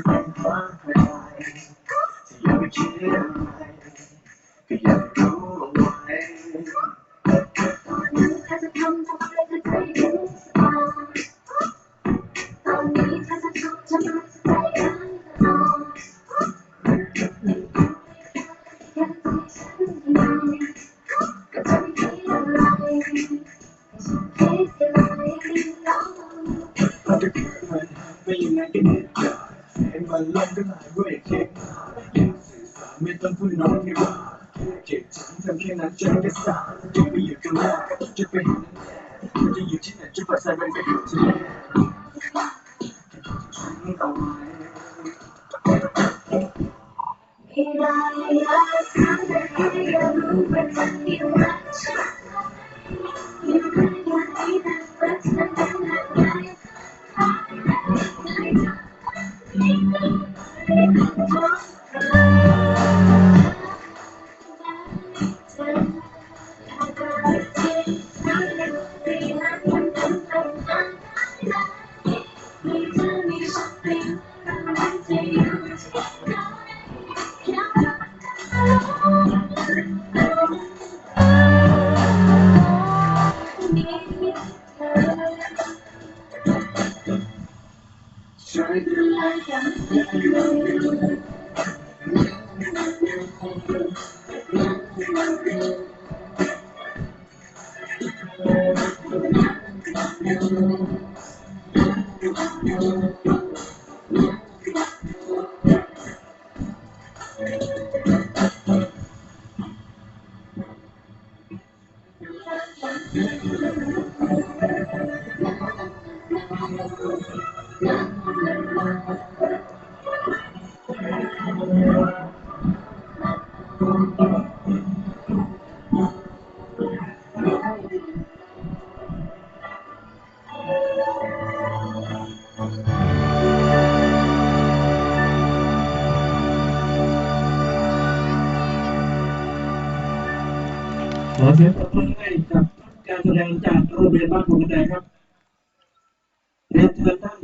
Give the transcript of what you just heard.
เป็นฟ้าใครจะอย่าไปคิดอะไรก็อย่าไปรู้เอาไว้ตอนนี้ถ้าจะทำอะไรก็ใจรู้สบายตอนนี้ถ้าจะทำจะมาใจร้ายก็รอยังใจฉันยังไงก็จะไม่คิดอะไรให้ฉันคิดอะไรแล้วเราจะเกิดปัญหาไปยังไงก็ได้เห็นมันลงก็หายด้วยเค้กสื่อสารไม่ต้องพูดน้องให้ว่าเก็บฉันทำแค่นั้นใจก็สาจะไปอยู่กันแล้วจะไปเห็นมันจะอยู่ที่ไหนจะปัดสายมันไปอยู่ที่ไหนฉันเอาไว้ไม่ได้อยากทำให้อยากรู้ว่าเธอยังรักฉันอยู่ด้วยกันให้แต่รักฉันยังไงช่วยดูแลกันขอเสียงปรบมือให้กับการแสดงจากโรงเรียนบ้านโพกระแตครับเรียนเชิญท่าน